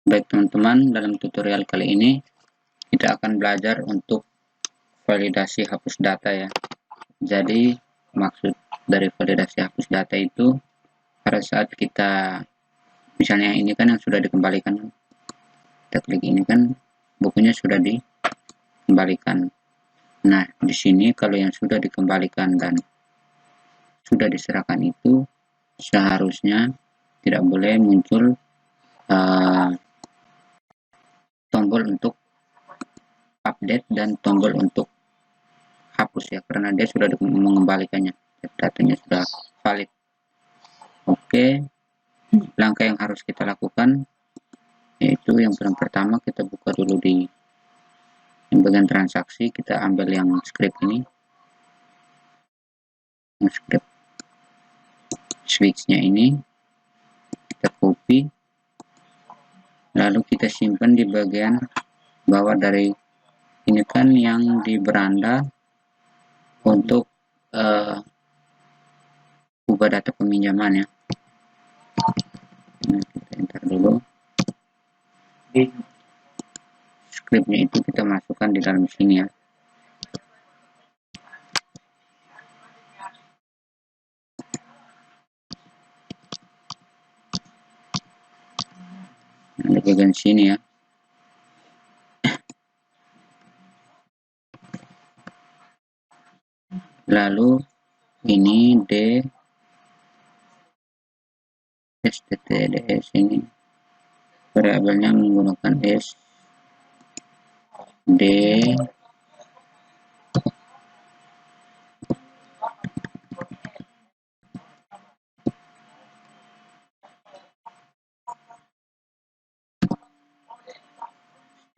Baik teman-teman, dalam tutorial kali ini kita akan belajar untuk validasi hapus data ya. Jadi maksud dari validasi hapus data itu pada saat kita, misalnya ini kan yang sudah dikembalikan, kita klik ini kan bukunya sudah dikembalikan. Nah, di sini kalau yang sudah dikembalikan dan sudah diserahkan itu seharusnya tidak boleh muncul tombol untuk update dan tombol untuk hapus ya, karena dia sudah mengembalikannya, datanya sudah valid. Oke, langkah yang harus kita lakukan yaitu yang pertama kita buka dulu di bagian transaksi, kita ambil yang script ini, yang script switchnya ini kita copy, lalu kita simpan di bagian bawah dari ini kan yang di beranda untuk ubah data peminjaman ya. Nah, kita enter dulu scriptnya, itu kita masukkan di dalam sini ya. Nah, di bagian sini ya. Lalu ini stds ini variabelnya menggunakan d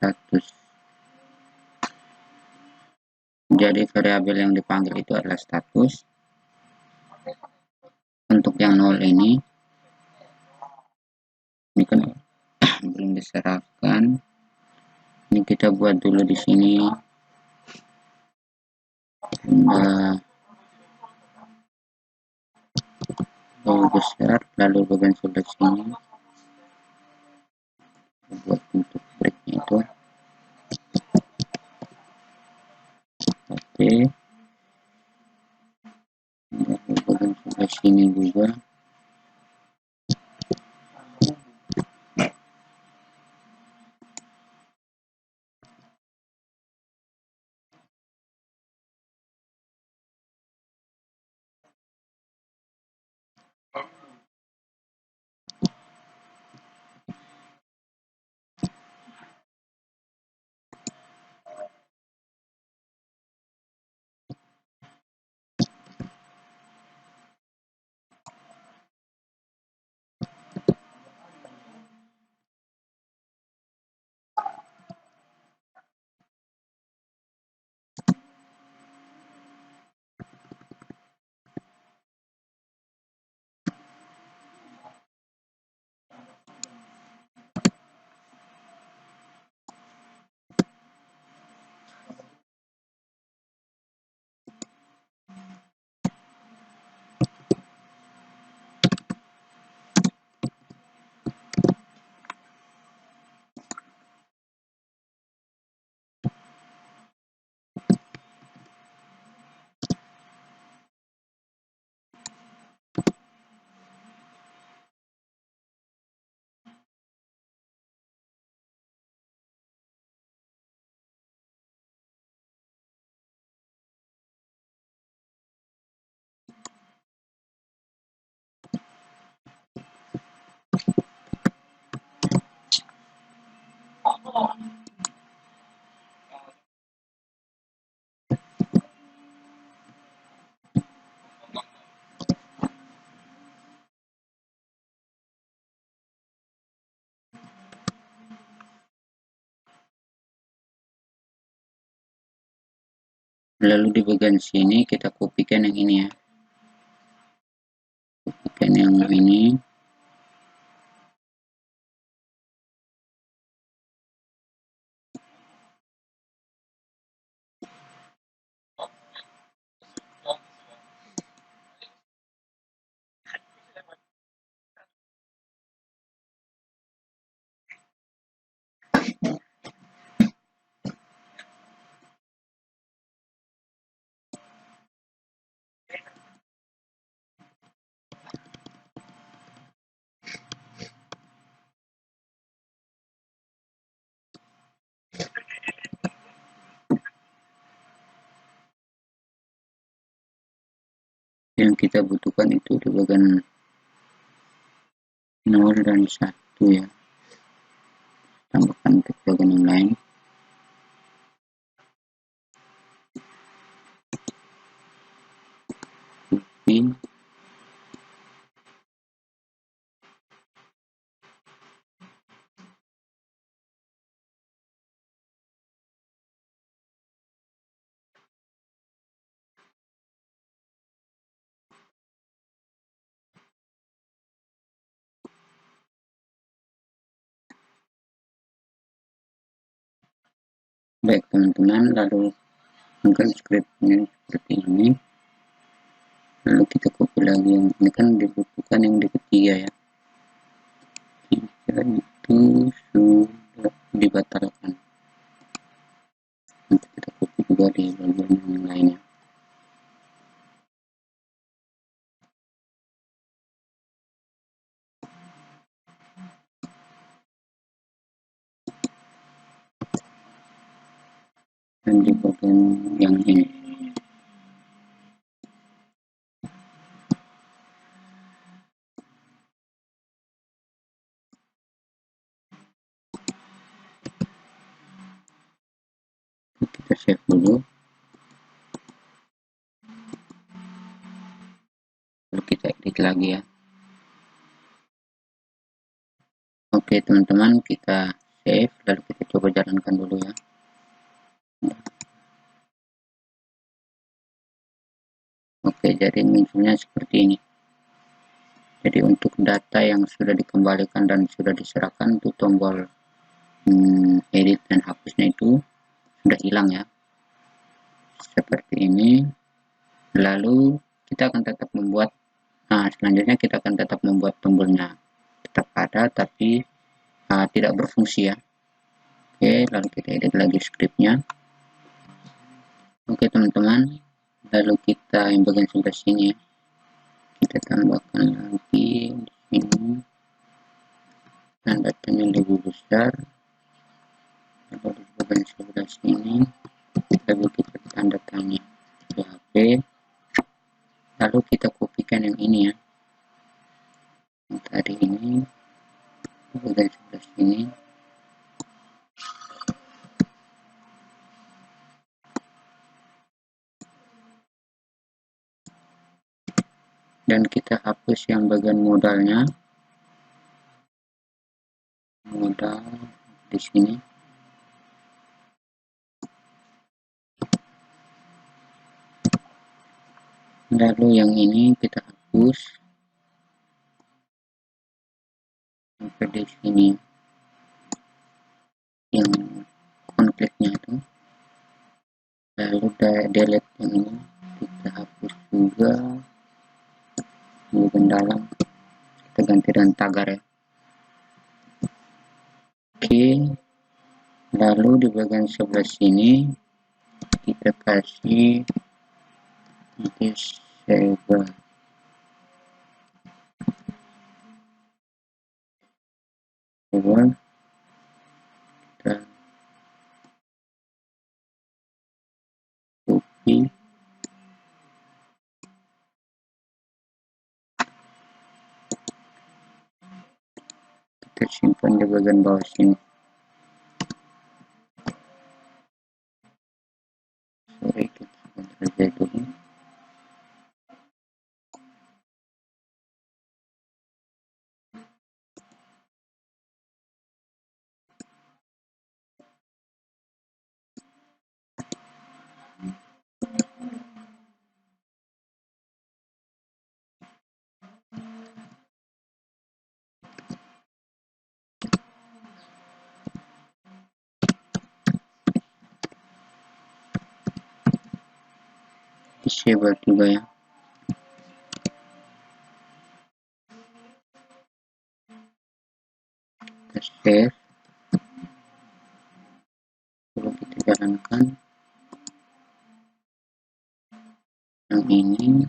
status. Jadi variabel yang dipanggil itu adalah status. Untuk yang 0 ini kan belum diserahkan. Ini kita buat dulu di sini besar, lalu bagian sebelah sini buat untuk breaknya itu. Oke, lalu bagian sebelah sini juga. Lalu di bagian sini kita kopikan yang ini ya, kopikan yang ini, yang kita butuhkan itu di bagian 0 dan 1 ya. Tambahkan untuk bagian yang lain. Copy. Baik teman-teman, lalu mungkin scriptnya seperti ini, lalu kita copy lagi. Yang ini kan dibutuhkan yang di ketiga ya, jika itu sudah dibatalkan, nanti kita copy juga di bagian yang lainnya. Dan di bagian yang ini kita save dulu, lalu kita edit lagi ya. Oke teman-teman, kita save, lalu kita coba jalankan dulu ya. Oke, jadi munculnya seperti ini. Jadi untuk data yang sudah dikembalikan dan sudah diserahkan, itu tombol edit dan hapusnya itu sudah hilang ya, seperti ini. Lalu kita akan tetap membuat, selanjutnya kita akan tetap membuat tombolnya tetap ada tapi tidak berfungsi ya. Oke, lalu kita edit lagi scriptnya. Oke teman-teman, lalu kita yang bagian sebelah sini ya, kita tambahkan lagi di sini dan datanya lebih besar. Lalu di bagian sebelah sini lalu kita tanda tanya PHP, lalu kita kopikan yang ini ya, yang tadi ini di bagian sebelah sini. Dan kita hapus yang bagian modalnya, modal di sini. Lalu yang ini kita hapus sampai di sini, yang konfliknya itu. Lalu delete yang ini kita hapus juga, di bagian dalam kita ganti dengan tagar ya. Oke, lalu di bagian sebelah sini kita kasih disable. Kita copy, kita simpan di bagian bawah sini. Sorry, kita kerja dulu. Disable juga ya. Kita save, lalu kita jalankan yang ini,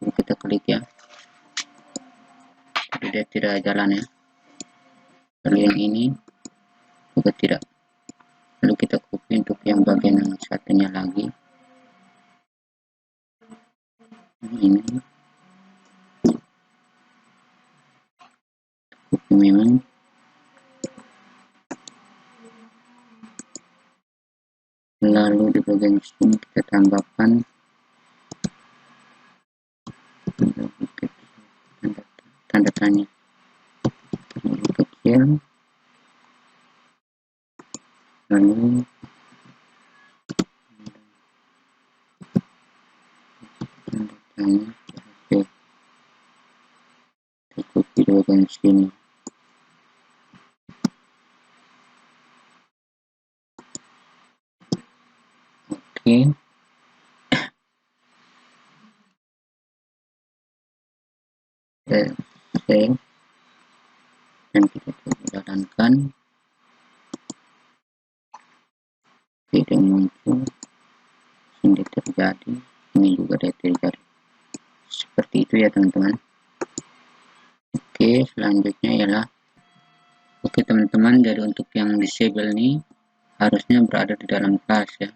lalu kita klik ya, jadi dia tidak jalan ya. Lalu yang ini juga tidak, lalu kita copy untuk yang bagian yang satunya lagi. ini memang. Lalu di bagian sini kita tambahkan tanda tanya kecil, lalu tanda tanya. Oke, cukup di bagian sini. Oke, save dan kita coba jalankan. Tidak muncul, ini terjadi, ini juga terjadi. Seperti itu ya teman-teman. Oke, selanjutnya ialah oke teman-teman, jadi untuk yang disable nih harusnya berada di dalam kelas ya.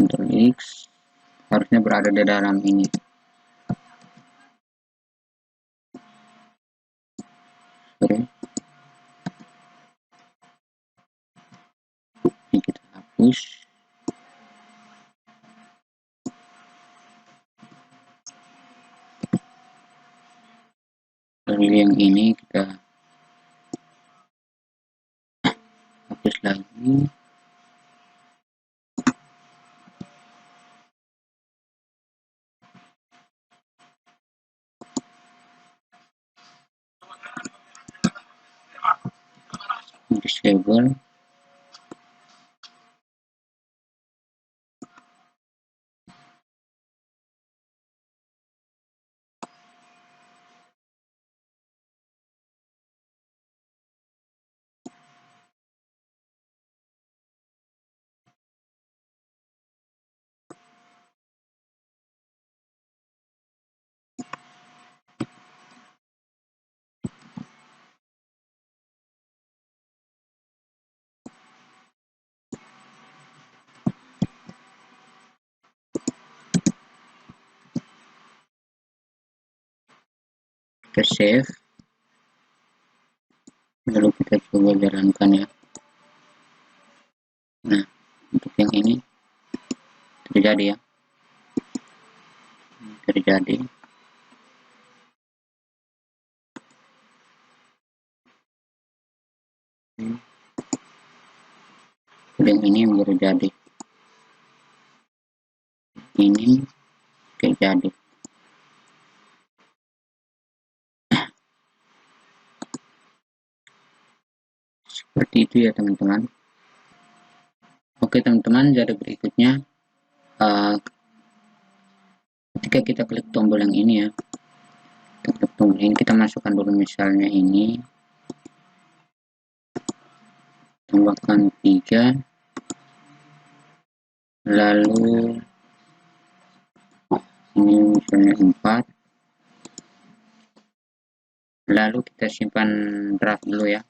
Ctrl X harusnya berada di dalam ini. Sorry. Ini kita hapus. Lalu yang ini kita hapus lagi. Disable. Kita save, lalu kita coba jalankan ya. Nah, untuk yang ini terjadi ya, terjadi. Yang ini terjadi, ini terjadi. Seperti itu ya teman-teman. Oke teman-teman, jadi berikutnya ketika kita klik tombol yang ini ya, kita klik tombol ini, kita masukkan dulu misalnya ini, tambahkan 3, lalu ini misalnya 4, lalu kita simpan draft dulu ya.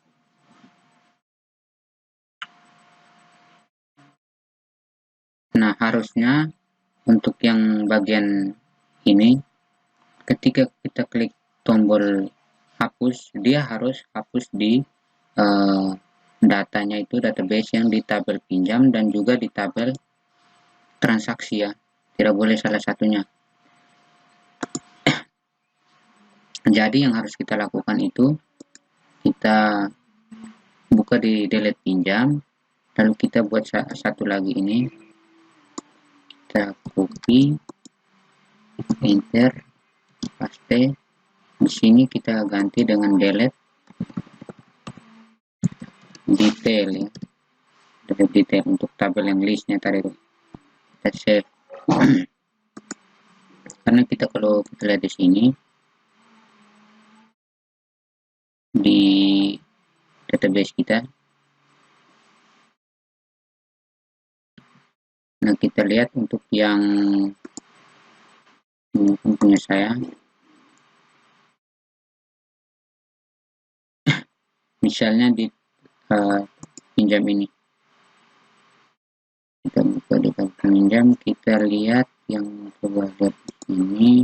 Nah, harusnya untuk yang bagian ini, ketika kita klik tombol hapus, dia harus hapus di datanya itu database yang di tabel pinjam dan juga di tabel transaksi ya. Tidak boleh salah satunya. Jadi yang harus kita lakukan itu, kita buka di delete pinjam, lalu kita buat satu lagi ini, kita copy, enter, paste. Di sini kita ganti dengan delete detail ya, delete detail untuk tabel yang listnya tadi. Kita save. Karena kita kalau kita lihat di sini di database kita, nah kita lihat untuk yang punya saya, misalnya di pinjam ini, kita buka di tabel pinjam, kita lihat yang coba lihat ini,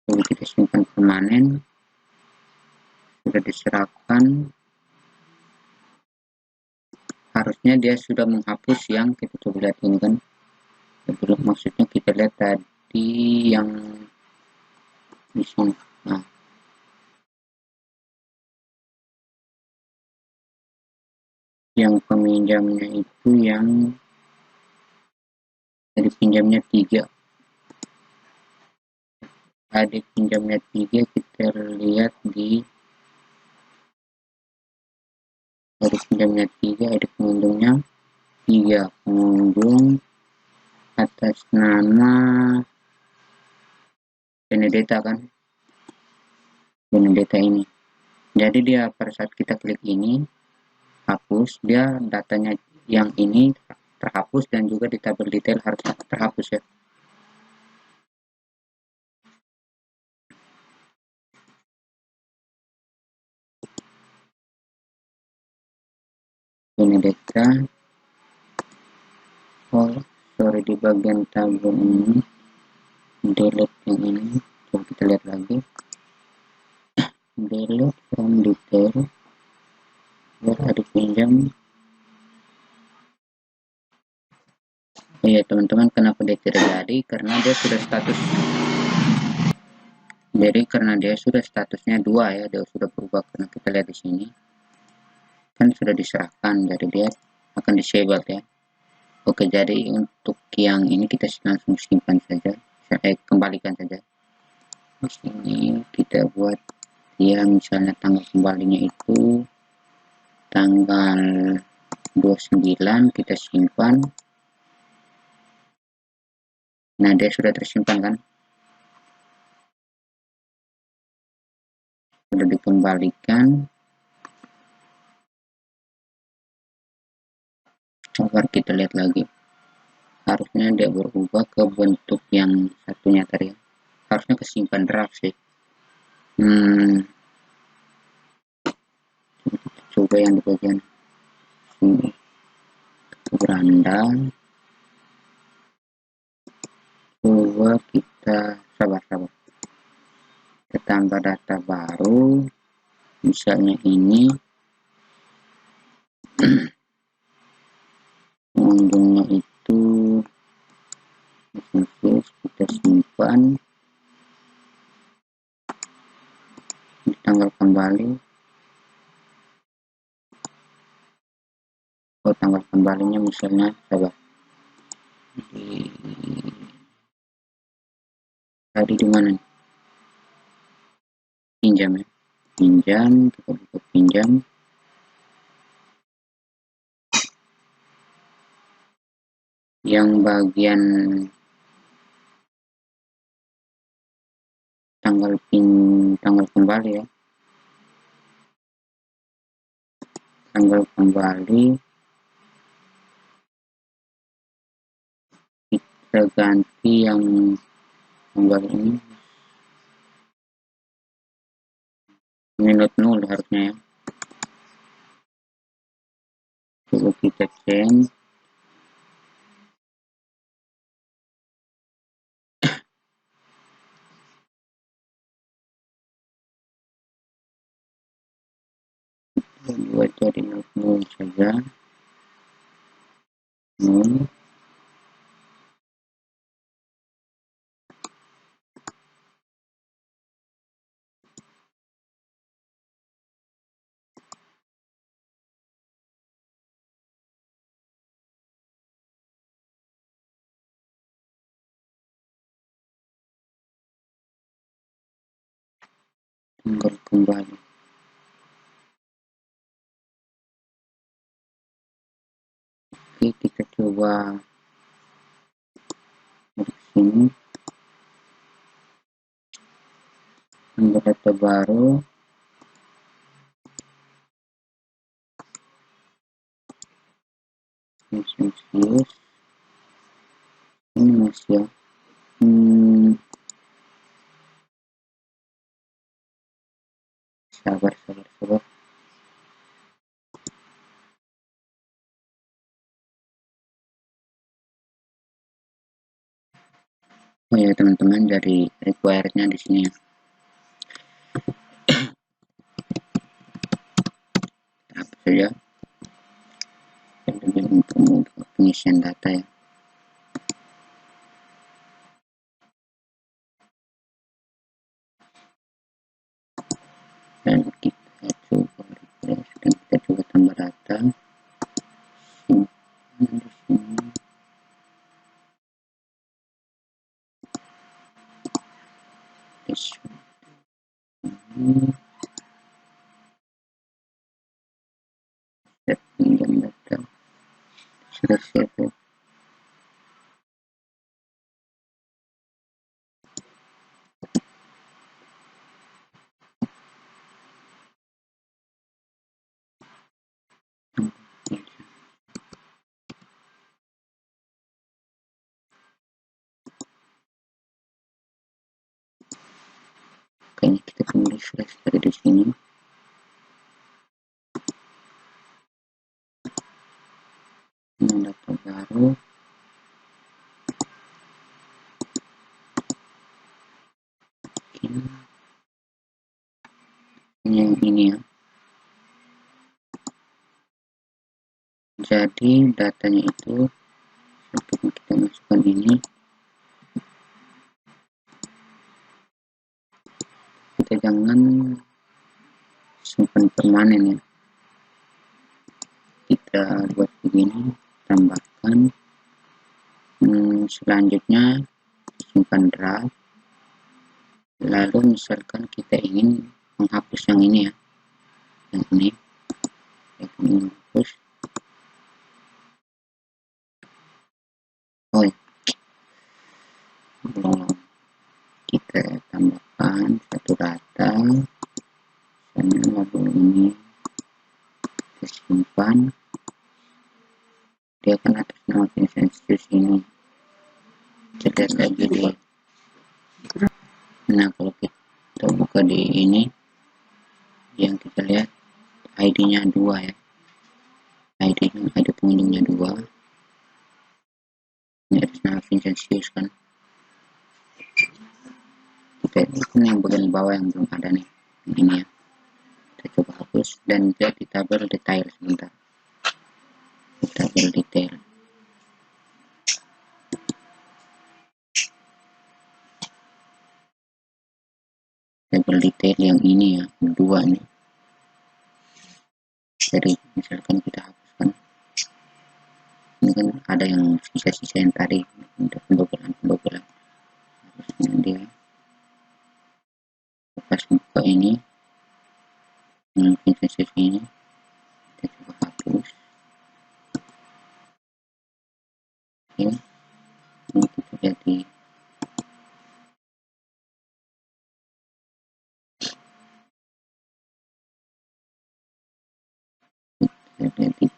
coba kita simpan permanen, sudah diserahkan. Harusnya dia sudah menghapus yang kita coba lihat ini kan, belum, maksudnya kita lihat tadi yang di sini. Nah, yang peminjamnya itu yang dari pinjamnya 3, adik pinjamnya 3, kita lihat di dari pinjamnya 3, adik pengunjungnya 3, pengunjung atas nama Benedetta kan, Benedetta ini. Jadi dia pada saat kita klik ini hapus, dia datanya yang ini terhapus dan juga di tabel detail harus terhapus ya. Benedetta, oh sorry, di bagian tabel ini delete yang ini, coba kita lihat lagi, delete from detail biar adik pinjam. Iya teman-teman, kenapa dia tidak jadi, karena dia sudah status, jadi karena dia sudah statusnya 2 ya, dia sudah berubah, karena kita lihat di sini kan sudah diserahkan, jadi dia akan disable ya. Oke, jadi untuk yang ini kita langsung simpan saja, kembalikan saja. Di sini kita buat dia misalnya tanggal kembalinya itu tanggal 29, kita simpan. Nah, dia sudah tersimpan kan, sudah dikembalikan. Agar kita lihat lagi, harusnya dia berubah ke bentuk yang satunya tadi, harusnya kesimpan draft sih. Coba yang di bagian sini, beranda, coba kita sabar, kita tambah data baru, misalnya ini pengunjungnya itu kita simpan di tanggal kembali. Oh, tanggal kembalinya misalnya coba tadi di mana nih? Pinjam ya, pinjam, kita buka pinjam. Yang bagian tanggal kembali ya, tanggal kembali kita ganti yang tanggal ini minut 0 harusnya ya. Coba kita change, buat jadi 0 saja, 0. Tanggal kembali. Oke, kita coba dari sini, tambah data baru, serius ini masih ya. Sabar. Oh ya teman-teman, dari requirednya di sini ya. Apa saja lebih untuk pengisian data ya. Dan kita coba refresh dan kita coba tambah data. Simpan di sini. Ini set pinjam data sudah siap ya. Kayaknya kita akan refresh dari di sini. Ini data baru. Ini yang ini ya. Jadi datanya itu sebelum kita masukkan ini, kita jangan simpan permanen ya. Kita buat begini, tambahkan. Selanjutnya simpan draft. Lalu misalkan kita ingin menghapus yang ini ya, yang ini ingin hapus. Oh ya, belum, kita tambahkan satu data sana, lalu ini kita simpan. Dia akan atas nama Vincenzius ini. Kita lihat lagi di. Nah, kalau kita buka di ini, yang kita lihat ID-nya 2 ya. ID pengunjungnya 2. Ini atas nama Vincenzius kan. Kita ini yang bagian bawah yang belum ada nih. Ini ya. Kita coba hapus dan lihat di tabel detail sebentar. Di tabel detail. Tabel detail yang ini ya, 2 nih. Jadi misalkan kita hapuskan, ini kan ada yang sisa-sisa yang tadi untuk pembobolan. Harusnya dia pas buka ini mungkin sisa ini, kita coba hapus. Oke, ini kita lihat di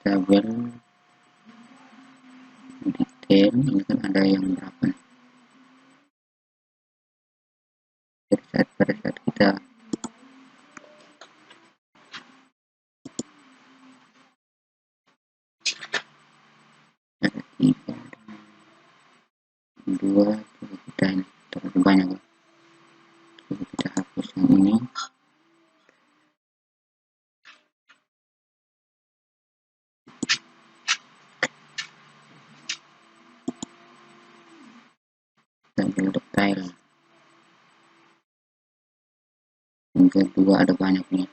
tabel detail. Ini kan ada yang berapa pada saat kita ada 3, 2, coba kita ini terlalu banyak ya. Coba kita hapus yang ini. Tabel detail yang kedua ada banyak nih.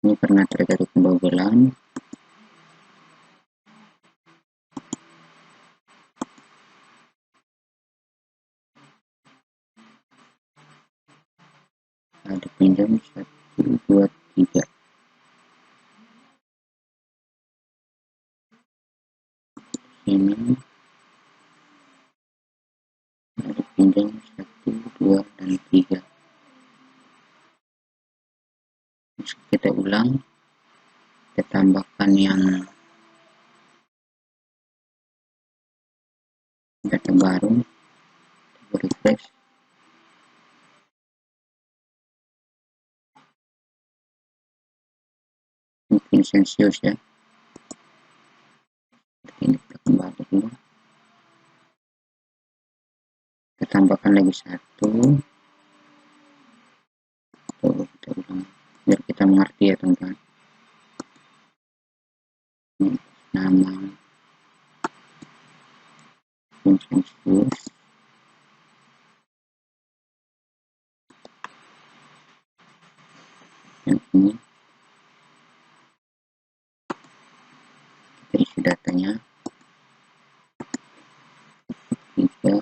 Ini pernah terjadi pembobolan. Ada pinjam 1, 2, 3. Ini ada pinjam 1, 2, dan 3. Kita ulang, kita tambahkan yang data baru, kita refresh. Vincenzius ya. kita tambahkan lagi satu. Tuh, kita ulang biar kita mengerti ya teman-teman. Nama konsensus yang ini kita isi datanya kita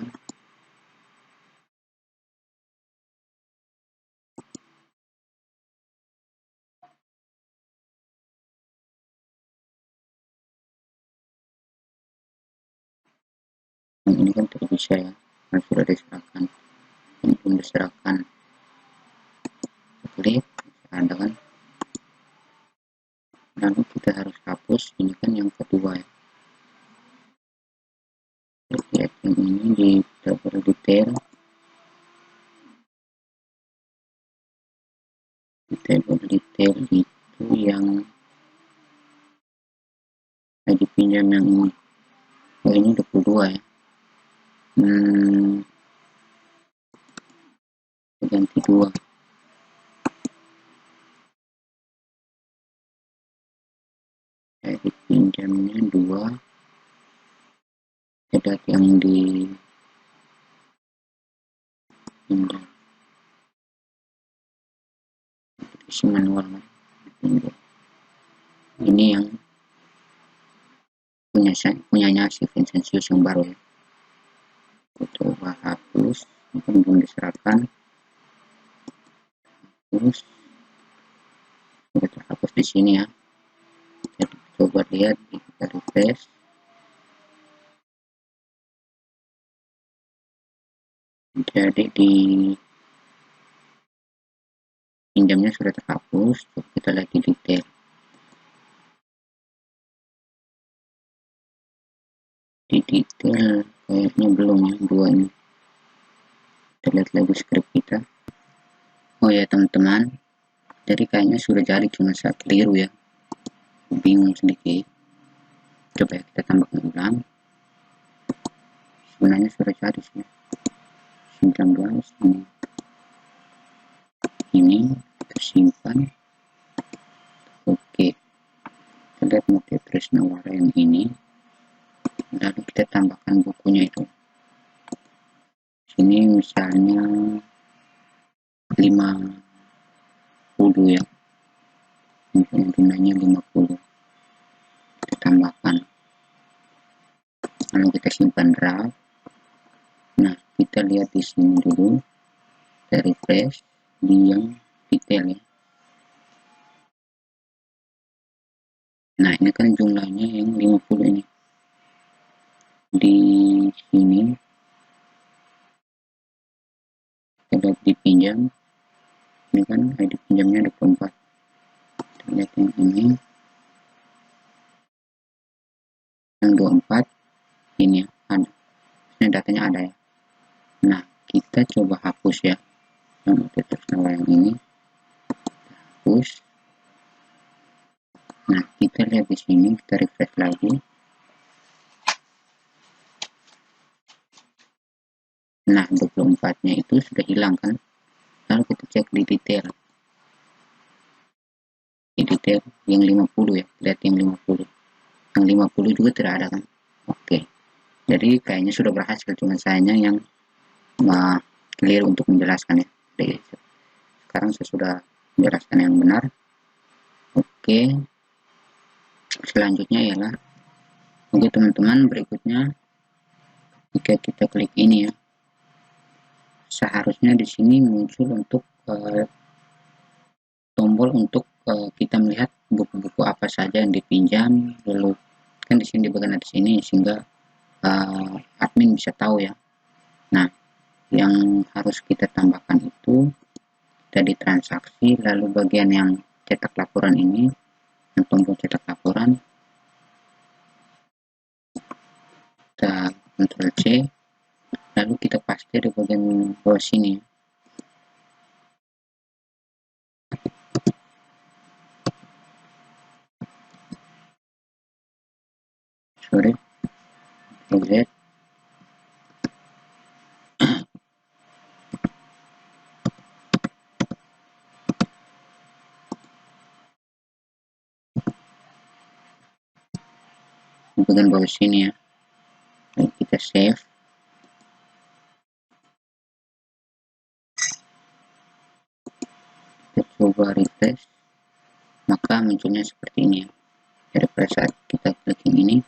ini kan tidak bisa ya, kan sudah diserahkan, ini belum diserahkan. Klik ada kan, lalu kita harus hapus ini kan yang kedua ya. Lihat yang ini di double detail itu yang dipinjam yang ini. Oh ini 22 ya. Ganti 2. Edit pinjamnya 2. Ada yang di pinjam. Isi manual. Ini yang punyanya si Vincenzius yang baru ya. Coba hapus, belum diserahkan. Terus kita hapus di sini ya. Jadi coba lihat, kita refresh. Jadi di pinjamnya sudah terhapus. Coba kita lihat di detail. Di detail kayaknya belum ya, 2 ini. Kita lihat lagi script kita. Oh ya teman-teman, jadi kayaknya sudah jadi, cuma saya keliru ya, bingung sedikit. Coba ya kita tambahkan ulang. Sebenarnya sudah jadi sih 19 ini kita simpan. Oke, kita lihat motif Trisnawara yang ini, lalu kita tambahkan bukunya itu. Sini misalnya 50 ya, jumlahnya 50, kita tambahkan, lalu kita simpan draft. Nah kita lihat di sini dulu, kita refresh di yang detail ya. Nah ini kan jumlahnya yang 50 ini. Di sini kita lihat dipinjam, ini kan ID pinjamnya 24. Kita lihat yang ini yang 24 ini ya, ada, ini datanya ada ya. Nah kita coba hapus ya yang Trisnawara yang ini, hapus. Nah kita lihat di sini, kita refresh lagi. Nah 24 nya itu sudah hilang kan, lalu kita cek di detail yang 50 ya, lihat yang 50 juga tidak ada kan. Oke, jadi kayaknya sudah berhasil, cuma sayangnya yang clear untuk menjelaskan ya. Jadi sekarang saya sudah menjelaskan yang benar. Oke, selanjutnya ialah, oke teman-teman, berikutnya jika kita klik ini ya, seharusnya di sini muncul untuk tombol untuk kita melihat buku-buku apa saja yang dipinjam. Lalu kan di sini di bagian atas ini, sehingga admin bisa tahu ya. Nah yang harus kita tambahkan itu tadi transaksi, lalu bagian yang cetak laporan ini, yang tombol cetak laporan, kita Ctrl C, lalu kita paste di bagian bawah sini. Sorry, Z. bagian bawah sini ya. Lalu kita save. Kita coba refresh, maka munculnya seperti ini ya. Jadi pada saat kita klik ini,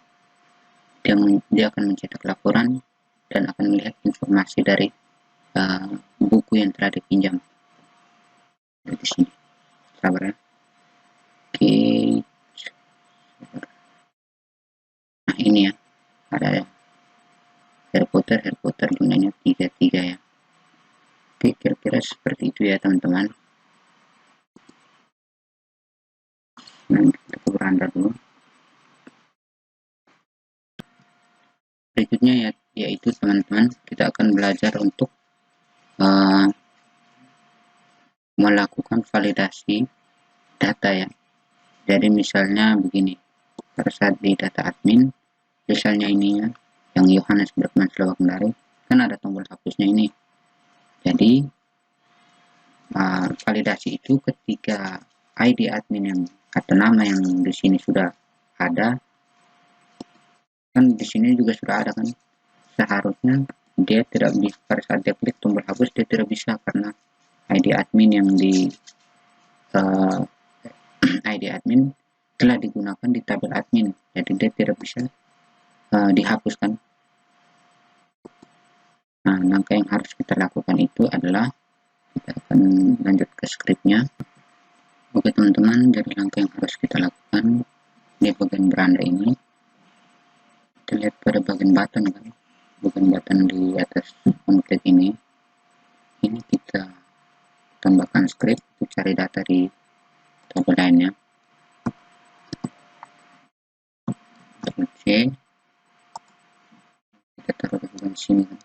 dia akan mencetak laporan dan akan melihat informasi dari buku yang telah dipinjam. Di sini, sabar ya. Oke. Nah ini ya, ada Harry Potter jumlahnya 33 ya. Oke, kira-kira seperti itu ya teman-teman. Nah, kita ke beranda dulu. Berikutnya ya, yaitu teman-teman, kita akan belajar untuk melakukan validasi data ya. Jadi misalnya begini, pada saat di data admin, misalnya ini ya, yang Yohanes Berkman Kendari, kan ada tombol hapusnya ini. Jadi validasi itu ketika ID admin yang atau nama yang di sini sudah ada, kan di sini juga sudah ada kan, seharusnya dia tidak bisa, pada saat dia klik tombol hapus dia tidak bisa karena ID admin yang di ID admin telah digunakan di tabel admin, jadi dia tidak bisa dihapuskan. Nah, langkah yang harus kita lakukan itu adalah kita akan lanjut ke scriptnya. Oke teman-teman, jadi langkah yang harus kita lakukan di bagian beranda ini, kita lihat pada bagian button kan, bagian button di atas konflik ini kita tambahkan script untuk cari data di tabel lainnya. Oke, kita taruh di bagian sini kan.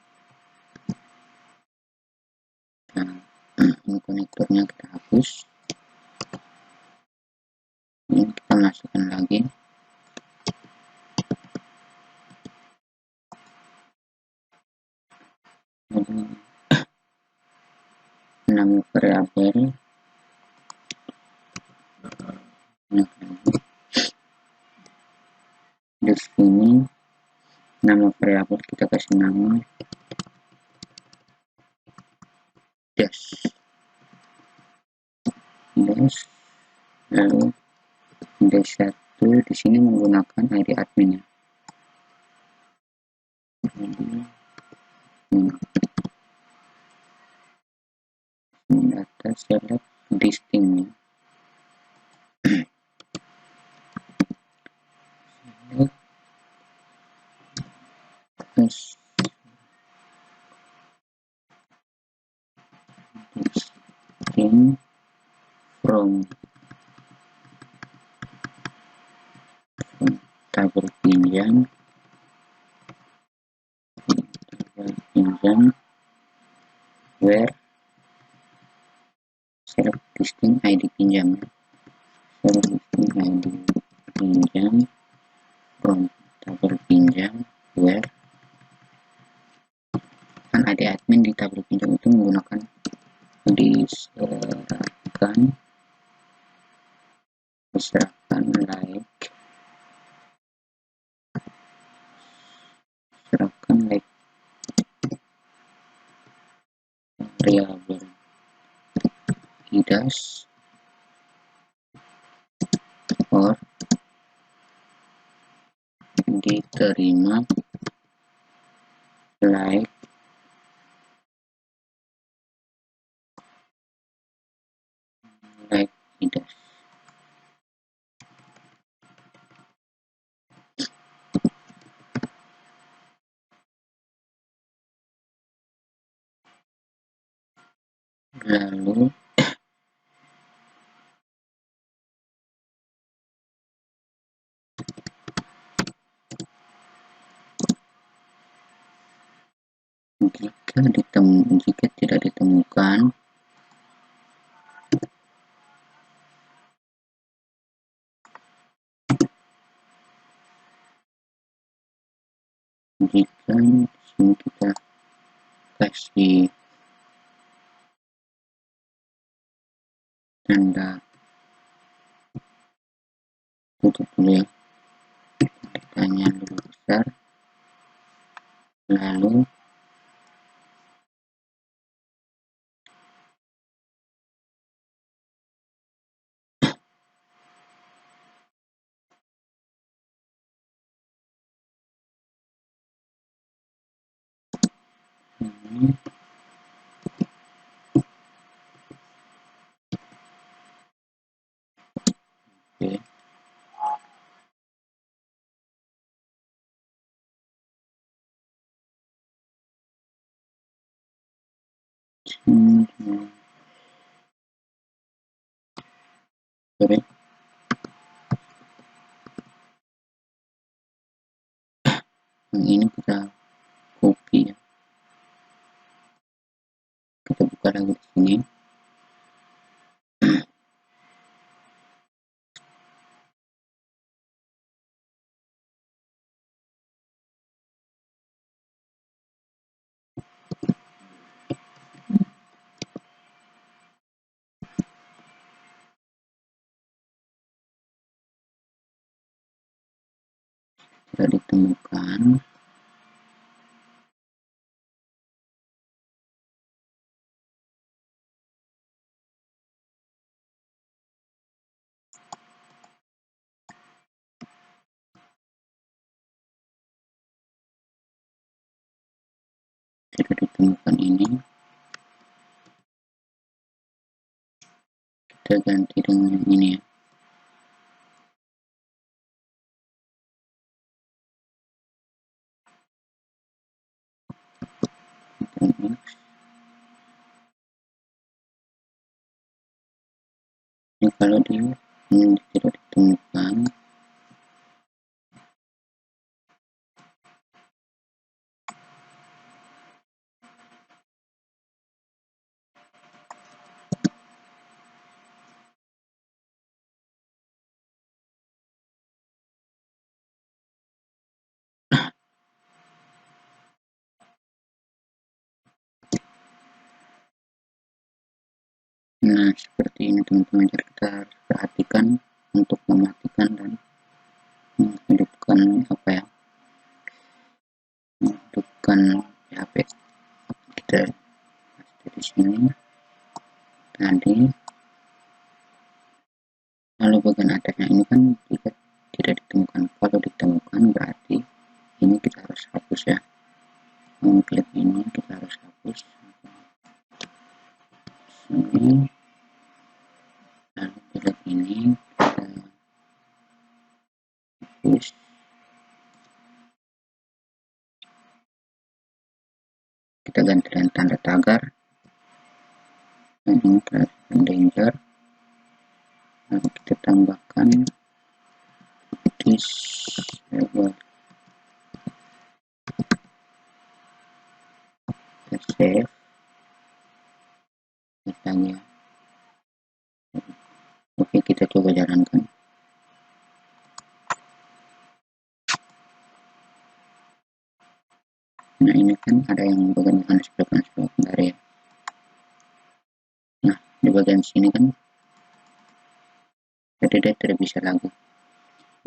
Nah, ini konektornya kita hapus. Ini kita masukkan lagi. Nama variabel di sini, nama variabel kita kasih nama dash, lalu dash 1 di sini menggunakan ID adminnya. Data select distinct distinct from tabel pinjam where select distinct ID pinjam, select distinct ID pinjam from tabel pinjam where kan ID admin di tabel pinjam itu menggunakan diserahkan like variabel IDAS or diterima like IDAS. Lalu jika tidak ditemukan, jika sini kita kasih tanda tutup dulu ya, kita angkanya lebih besar, lalu ini oke. Sorry. Yang ini kita copy ya. Kita buka lagi di sini. Tidak ditemukan. Tidak ditemukan ini. Kita ganti dengan ini ya. Ini. Ini kalau dia tidak ditemukan, nah seperti ini teman-teman. Jadi kita harus perhatikan untuk mematikan dan menghidupkan apa ya, menghidupkan HP. Kita paste di sini tadi. Lalu bagian atasnya ini kan jika tidak ditemukan, kalau ditemukan berarti ini kita harus hapus ya. Mengklik ini kita harus hapus sini, lalu klik ini kita hapus. Kita ganti dengan tanda tagar, dan ini kelihatan danger. Lalu kita tambahkan disable. Kita save misalnya. Oke, kita coba jalankan. Nah ini kan ada yang bagian unexpected dari ya. Nah di bagian sini kan jadi dia tidak bisa lagi.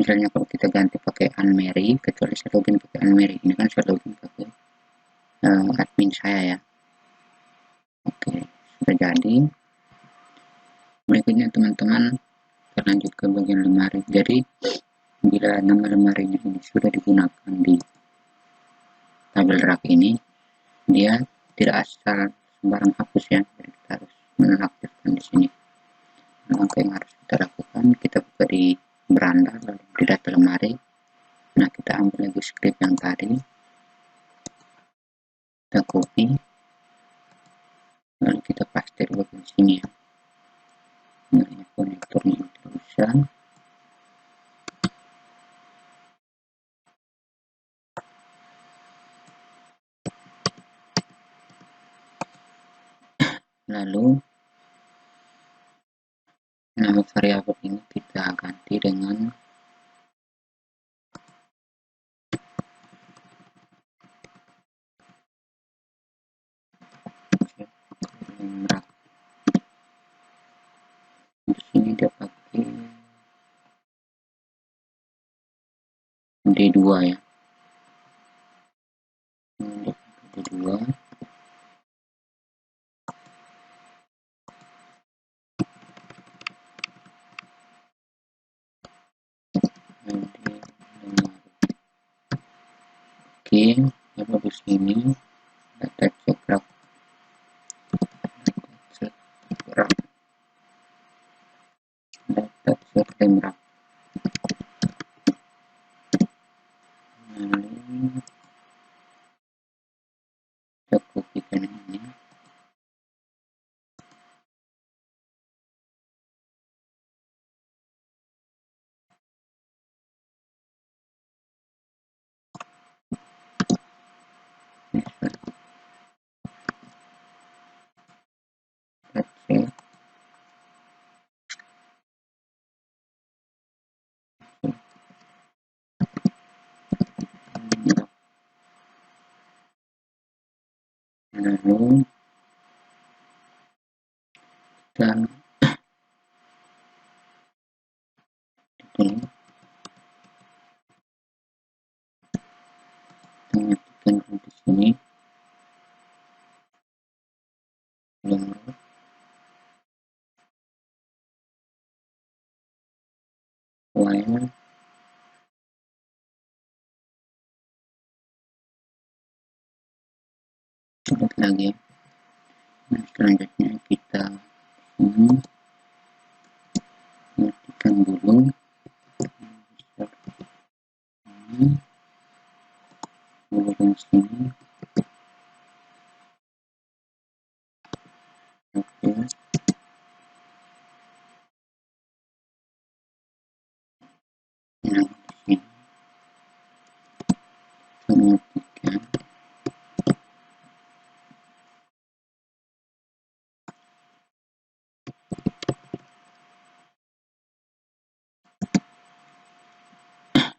Misalnya kalau kita ganti pakai Anne-Marie, kecuali saya login pakai Anne-Marie, ini kan saya login pakai admin saya ya. Oke, sudah jadi. Berikutnya teman-teman, kita lanjut ke bagian lemari. Jadi bila nama lemarinya ini sudah digunakan di tabel rak ini, dia tidak asal sembarang hapus ya. Jadi kita harus menonaktifkan di sini. Langkah yang harus kita lakukan, kita buka di beranda, lalu di data lemari. Nah kita ambil lagi script yang tadi, kita copy, lalu kita paste di bagian sini ya. Ini konektornya yang tidak bisa. Lalu nama variabel ini kita ganti dengan di sini dia pakai D2 ya, D2 oke. Lalu di sini data cekraf data cekraf lalu kita kopikan ini. Lalu kita tulis mengetikkan di sini belum while lihat lagi. Nah, selanjutnya kita mengetikkan dulu ini kemudian sini. Oke, nah di sini mengetikkan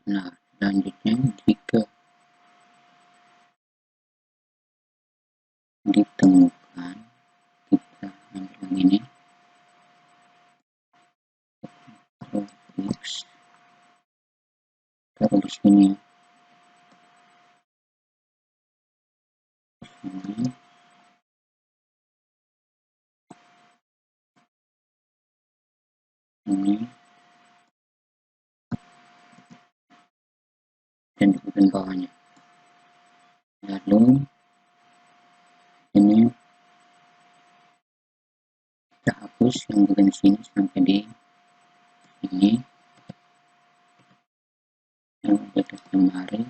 nah selanjutnya jika ditemukan kita ambil yang ini fix taruh di sini ini dan di bagian bawahnya. Lalu ini kita hapus yang bagian sini sampai di sini. Lalu kita kembali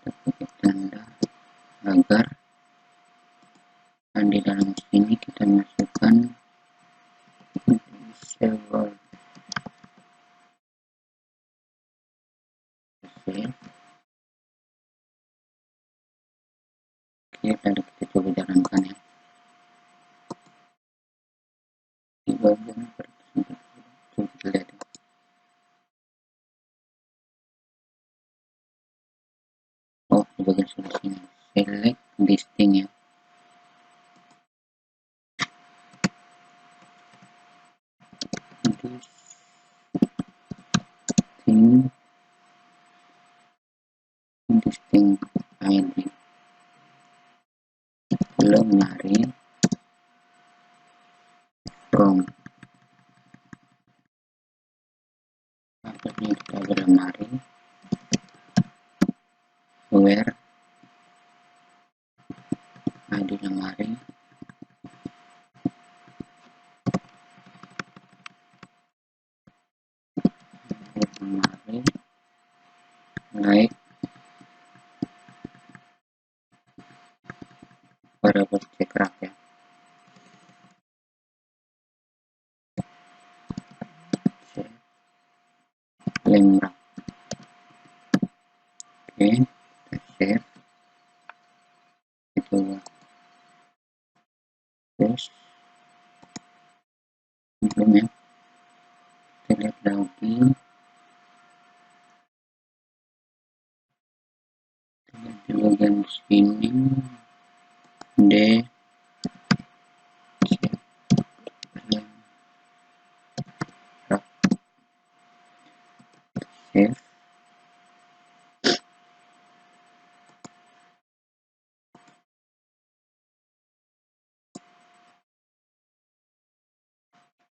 pakai tanda agar dan di dalam sini kita masukkan disable save. Oke, lalu kita coba jalankan ya di bagian coba kita lihat ya. Oh, di bagian sebelah sini select listing ya. Listing ID lemari from akhirnya kita berlemari where ID lemari like variable cekraf ya. Lemrak. Oke, kita save itu terus belum ya, kita lihat lagi di bagian sini D save.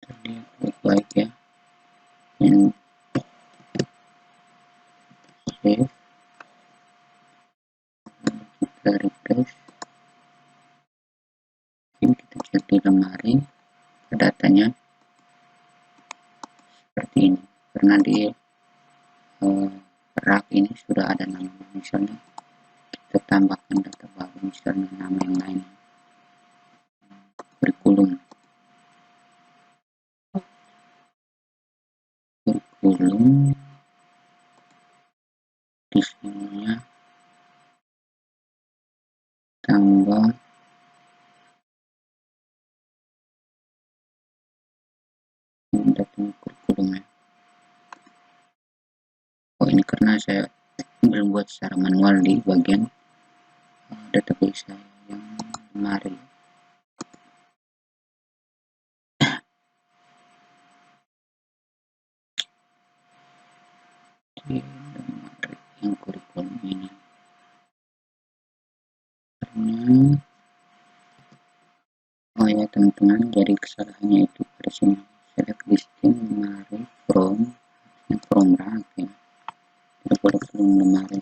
Terlihat baik-baik ya. And save. Kita refresh. Ini kita cek di lemari datanya seperti ini, karena di rak ini sudah ada nama. Misalnya kita tambahkan data baru, misalnya nama yang lain, kurikulum isinya tambah datanya kurikulumnya. Oh, ini karena saya belum buat secara manual di bagian database saya yang lemari. Di lemari yang kurikulum ini, karena oh ya teman-teman, jadi kesalahannya itu pada sini. Select listing lemari from rak ya, tidak boleh belum lemari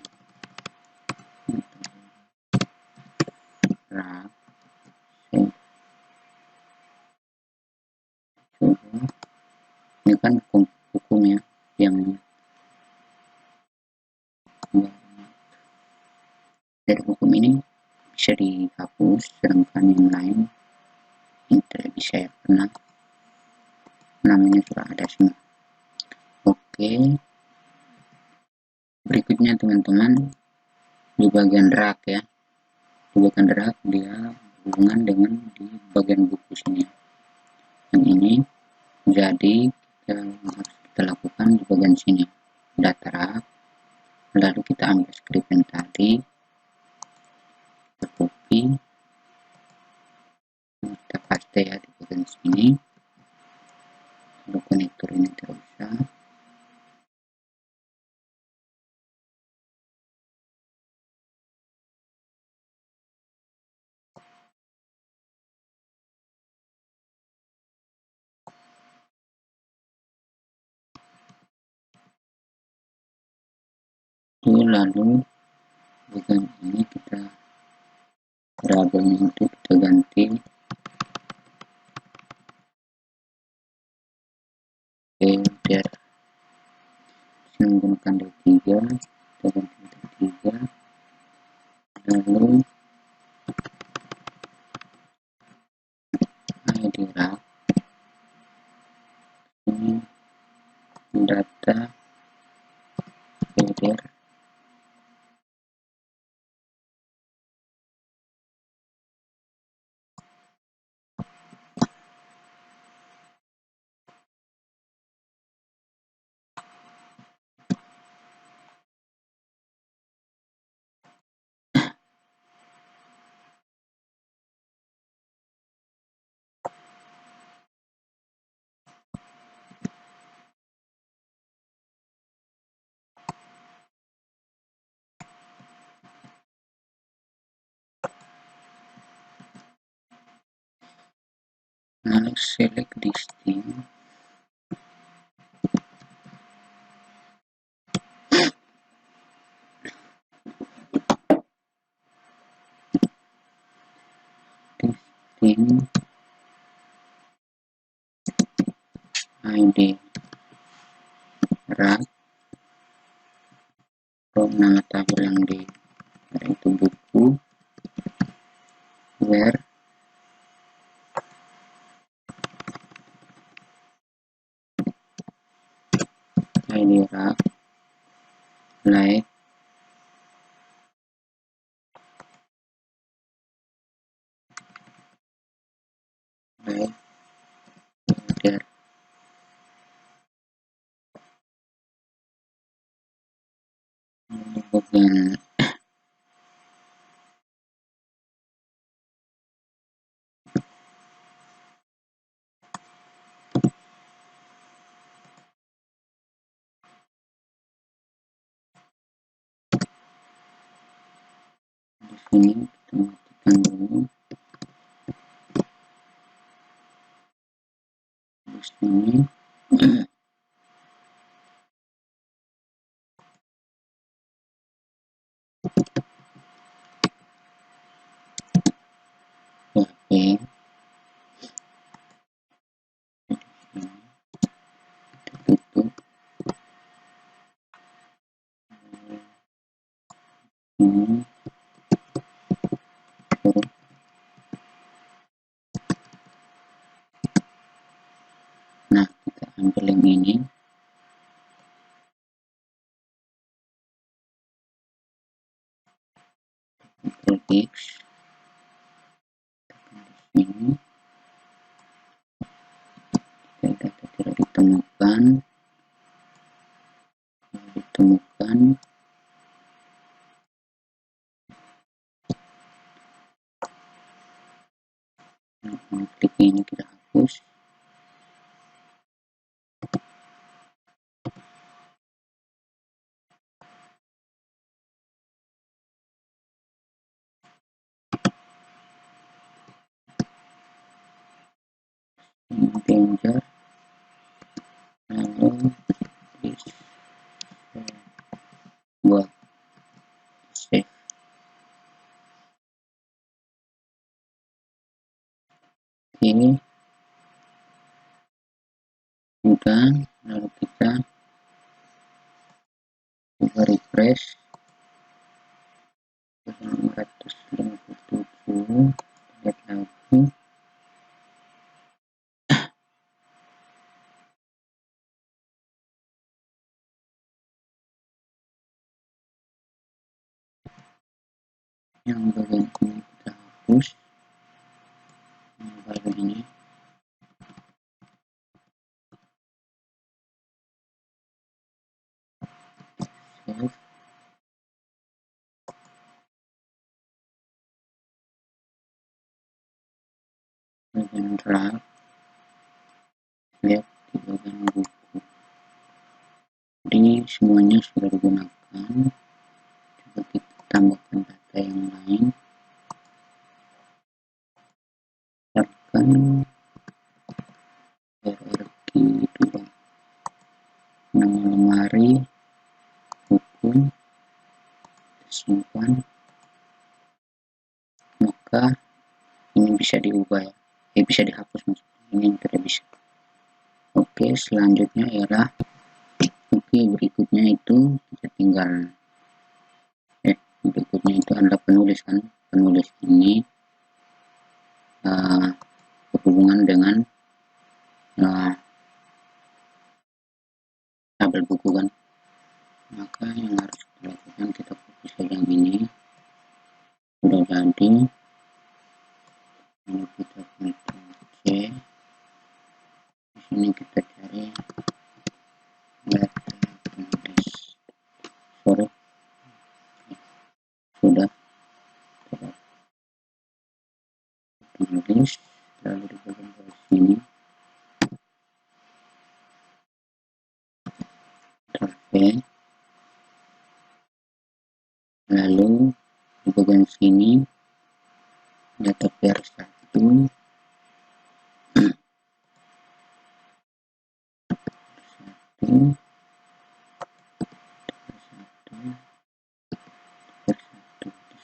rak. Ini kan hukum ya, yang dari hukum ini bisa dihapus, sedangkan yang lain yang tidak bisa ya, karena namanya sudah ada semua. Oke, berikutnya teman-teman, di bagian rak ya, di bagian rak dia hubungan dengan di bagian buku sini. Yang ini jadi harus kita lakukan di bagian sini, data rak, lalu kita ambil script yang tadi, kita copy, kita paste ya di bagian sini, lalu konektor ini tidak usah. Lalu bagian ini kita variabelnya itu kita ganti header, menggunakan D3, kita ganti D3, lalu ID rak ini data header, lalu select listing, ID rak, nama tabel yang di itu buku, where ID rak, like header. Bagian ini kita matikan dulu. Terus ini oke, tutup ini. Nah, kita ambil yang ini, Ctrl X, ini data tidak ditemukan, nah, klik ini kita hapus. Ini danger, lalu buat save. Ini udah, lalu kita coba refresh 557, lihat lagi. Yang bagian ini kita hapus, yang bagian ini save. Bagian draft, lihat di bagian buku. Jadi semuanya sudah digunakan. Coba kita tambahkan data yang lain. Misalkan RRQ2, nama lemari, buku, simpan, maka ini bisa diubah ya, bisa dihapus maksudnya, ini yang tidak bisa. Oke, selanjutnya ialah berikutnya itu kita tinggal berikutnya itu adalah penulisan. Penulis ini berhubungan dengan tabel buku kan, maka yang harus kita lakukan, kita fokus ke yang ini. Sudah jadi, ini kita Ctrl C, di sini kita cari data penulis. Sorry, sudah penulis, lalu di bagian bawah sini Ctrl V, lalu di bagian sini data PR1, di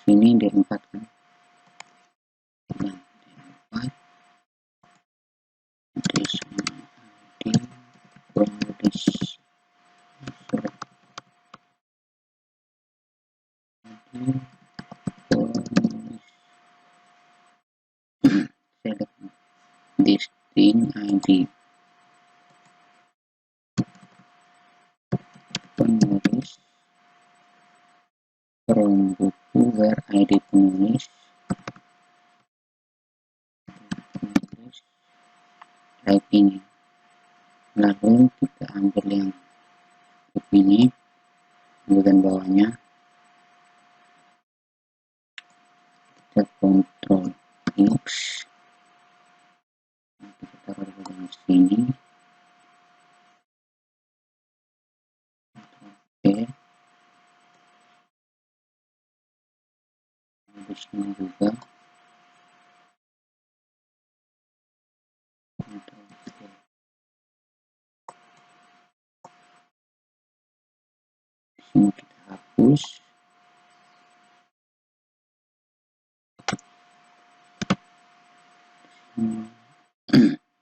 sini D4 kan, D4 di penulis. Select distinct ID penulis from buku where ID penulis writing. Lalu kita ambil yang ini bagian bawahnya, kita Ctrl X, kita taruh di bagian sini, oke, di di sini juga sini kita hapus.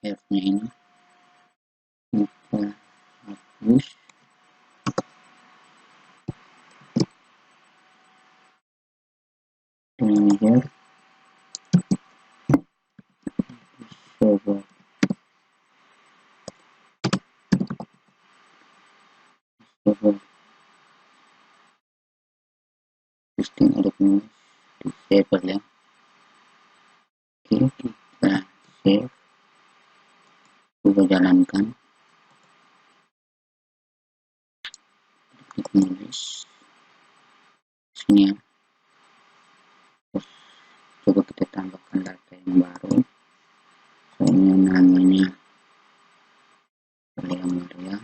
F-nya ini kita hapus. Danger coba listing dokumen disable ya. Oke, kita save, coba jalankan, klik menulis sini ya. Terus coba kita tambahkan data yang baru, soalnya namanya Maria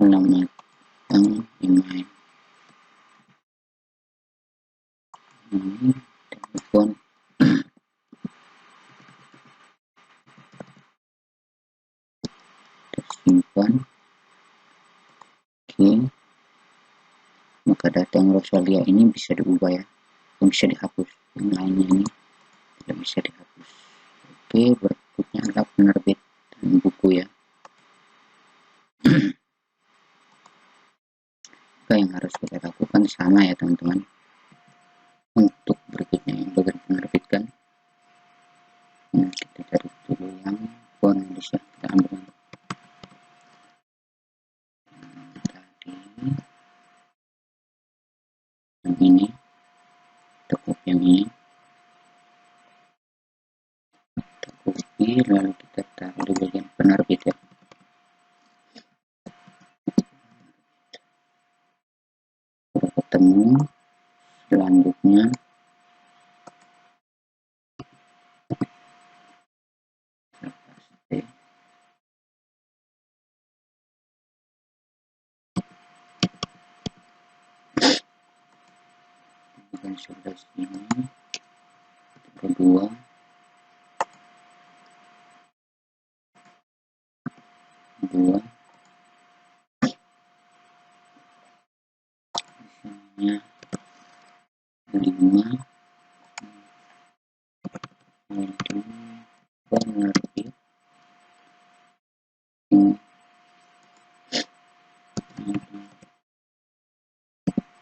alamat yang email ini, telepon, tersimpan. Oke, maka data yang Rosalia ini bisa diubah ya, bisa dihapus, yang lainnya ini tidak bisa dihapus. Oke, berikutnya adalah penerbit dan buku ya. Apa yang harus kita lakukan sama ya teman-teman. Untuk berikutnya yang bagian penerbitkan, kita cari dulu yang font bisa kita ambil tadi, yang ini, kita copy yang ini, kita copy lalu kita taruh di bagian penerbit ya. Sudah ketemu, selanjutnya bagian sebelah sini kedua dua isinya 5 jadi penerbit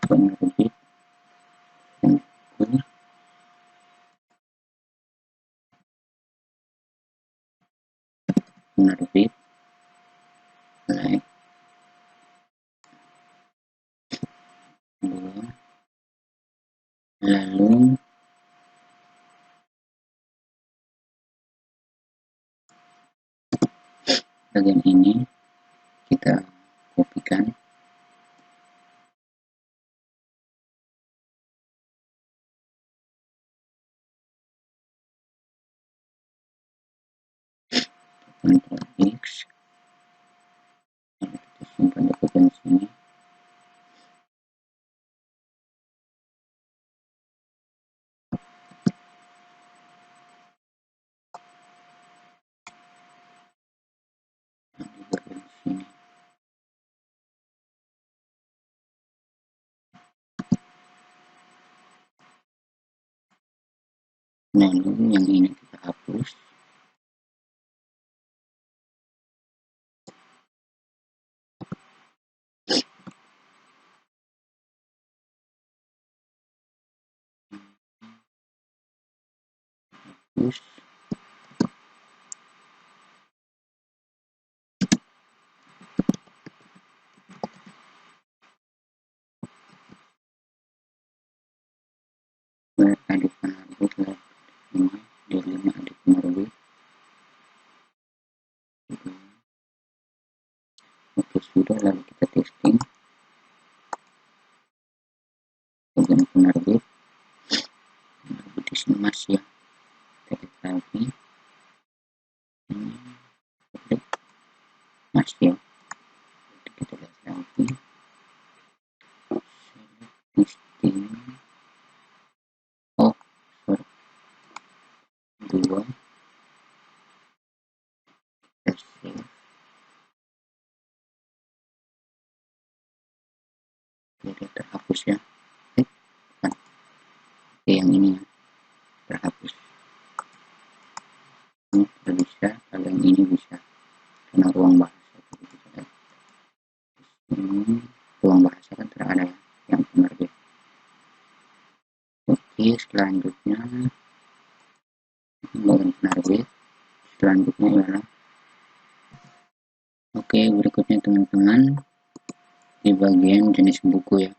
penerbit penerbit like 2, lalu bagian ini kita kopikan, Ctrl X, lalu kita simpan di bagian sini. Di bagian sini lalu yang ini kita hapus. Terus adik penerbit ini di 5 adik penerbit. Oke, sudah, lalu kita testing bagian penerbit di sini masih ya, kita klik lagi ini, klik masih ya, listing, oh sorry, 2, kita save, jadi terhapus ya. Bukan. Oke, yang ini ya, terhapus. Ini tidak bisa, kalau yang ini bisa karena ruang bahasa. Ini ruang bahasa kan terada ya, yang penerbit. Oke, selanjutnya bagian penerbit. Selanjutnya adalah oke, berikutnya teman-teman di bagian jenis buku ya,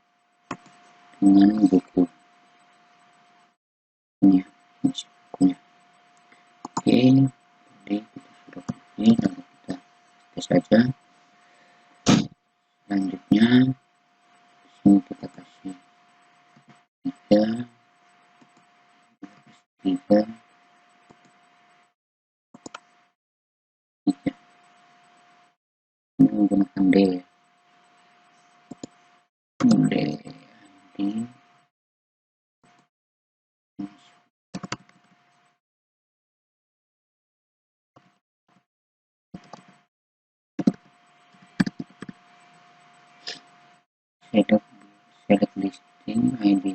dengan buku ini ya, jenis bukunya. Oke, jadi kita sudah ini, lalu kita tes saja. Selanjutnya sini kita kasih 3 3 3, ini menggunakan D ya, D ID select listing ID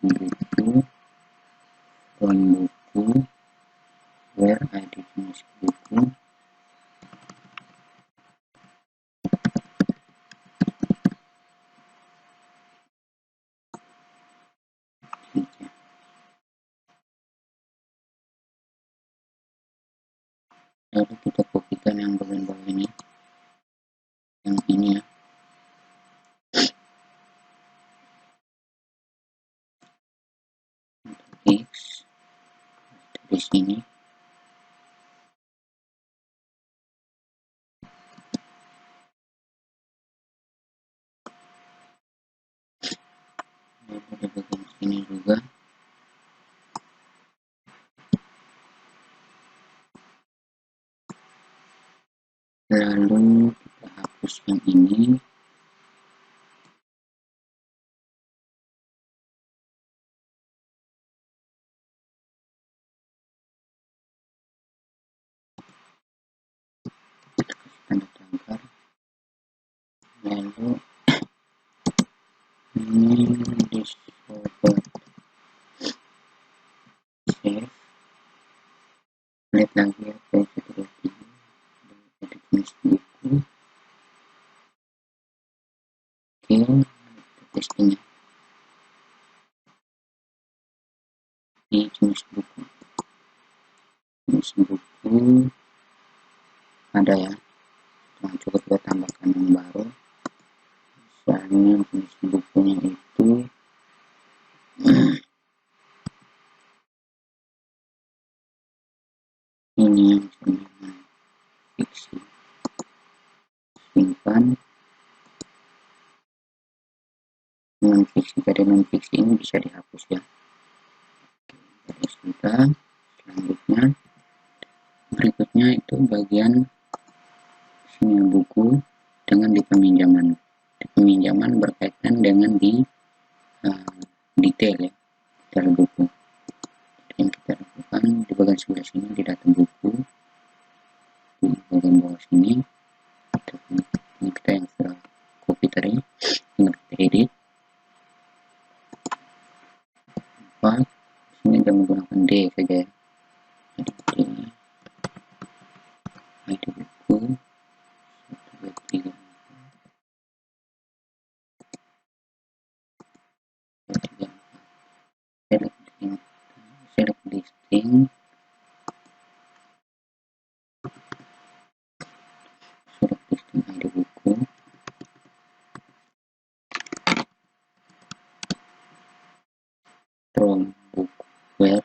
buku, poin buku, where ID jenis buku, lalu kita kopikan yang bagian bawah ini, yang ini ya, X di sini, lalu di bagian sini juga, lalu kita hapus yang ini. Tanda tagar, lalu ini discover, save, lihat lagi ya, page 23, ada jenis buku, oke, testingnya di jenis buku ada ya, yang cukup kita tambahkan yang baru, misalnya jenis bukunya itu ini yang dengan fiksi, simpan non fiksi, dari non fiksi ini bisa dihapus ya. Jadi sudah, selanjutnya berikutnya itu bagian sini buku dengan di peminjaman. Di peminjaman berkaitan dengan di detail ya, detail buku. Jadi yang kita lakukan di bagian sebelah sini di data buku, di bagian bawah sini ini kita yang sudah copy tadi, tinggal kita edit. Sini kita menggunakan D saja ya. Jadi ID buku 1, 2, 3, 4, select listing, select listing ID buku, from book where,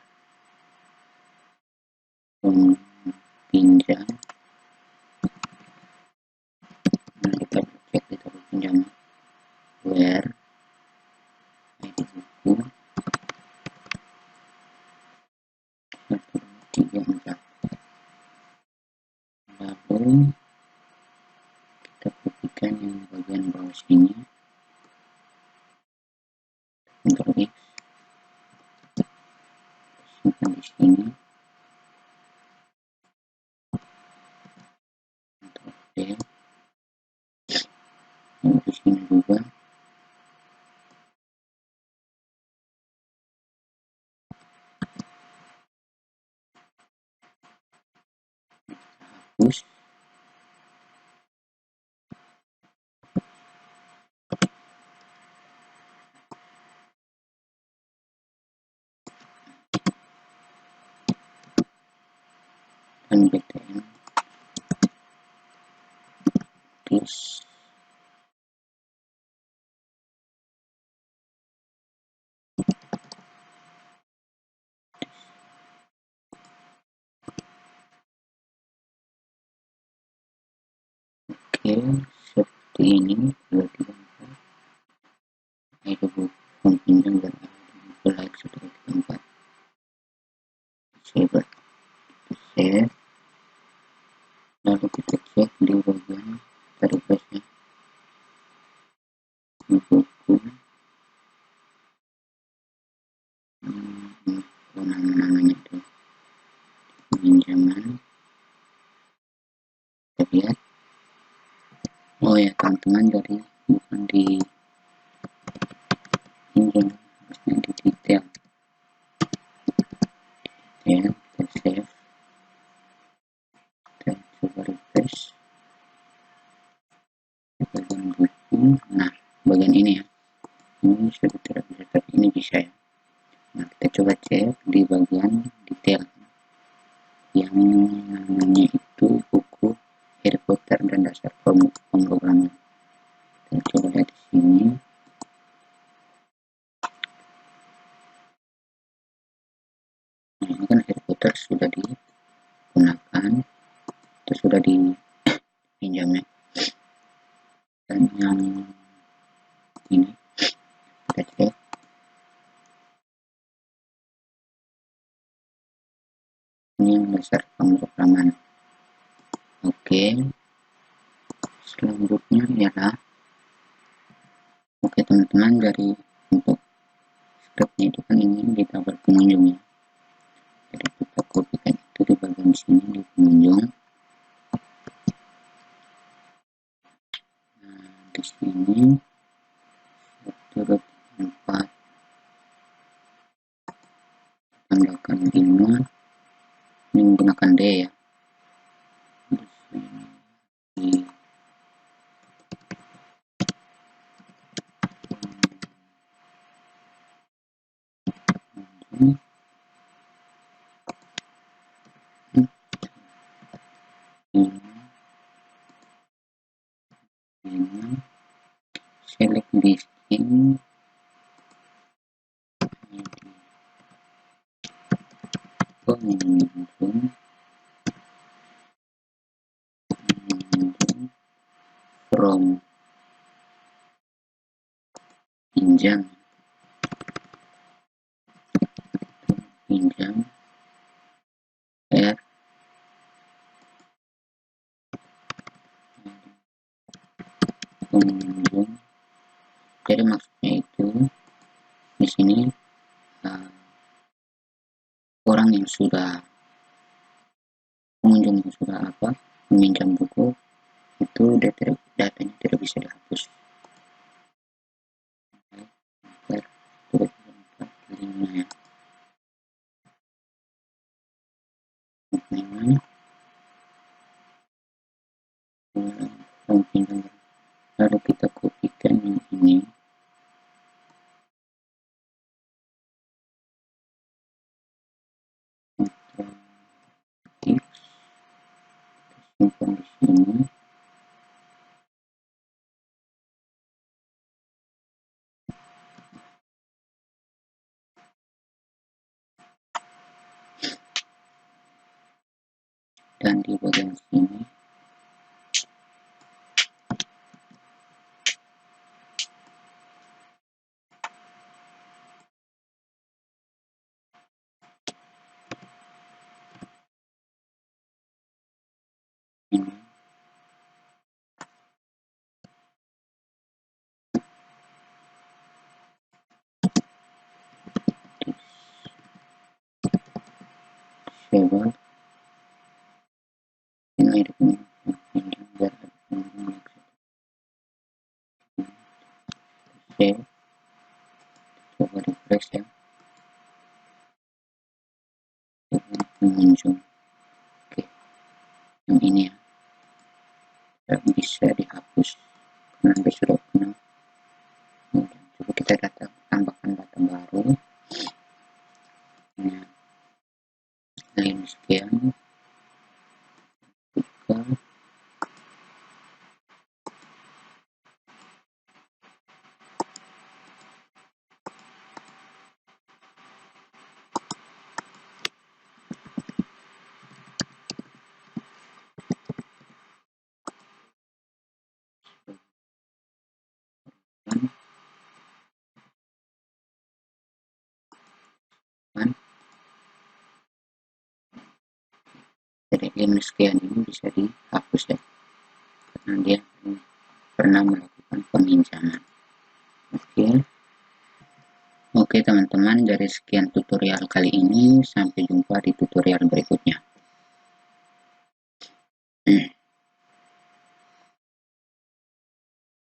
from pinjam, nah kita cek di tabel pinjaman, where ID buku 1, 2, 3, 4, lalu kita copy Ctrl X, simpan di sini, Ctrl D, di sini juga. Hapus. Dan btn plus oke, seperti ini. 2, 3, 4. Itu buku pinjam dan buku like 1, 2, 3, 4. Save, save. Lalu kita cek di bagian requestnya di buku. Nama-namanya itu pinjaman. Kita lihat. Oh ya teman-teman, jadi bukan di pinjam, harusnya di detail. Ya, kita save. Kita coba refresh di bagian buku. Nah, bagian ini ya, ini sudah tidak bisa, tapi ini bisa ya. Nah, kita coba cek di bagian detail yang namanya itu buku Harry Potter dan dasar pemrograman. Kita coba lihat di sini. Nah, ini kan Harry Potter sudah digunakan, itu sudah dipinjam ya. Dan yang ini kita cek. Ini yang dasar pemrograman. Oke, selanjutnya ialah oke teman-teman, dari untuk scriptnya itu kan ini di tabel pengunjung ya. Jadi kita kopikan itu di bagian sini di pengunjung. Nah, di sini turut 4 tambahkan 5, ini menggunakan D ya. Di sini di pengunjung. Select listing pengunjung from pinjam R pengunjung. Jadi maksudnya itu di sini orang yang sudah pengunjung yang sudah meminjam buku itu datanya tidak bisa dihapus. Ter 2, 3, 4, 5 ya. Memang pinjam. Lalu kita kopikan yang ini. Ctrl X, simpan di sini. Dan di bagian sini ini disable ini coba refresh ya, pengunjung. Oke, yang ini ya bisa dihapus karena sudah penuh. Coba kita tambahkan data baru. Nah, ini sekian. Buka. Jadi link sekian ini bisa dihapus ya, karena dia pernah melakukan peminjaman. Oke teman-teman, dari sekian tutorial kali ini, sampai jumpa di tutorial berikutnya.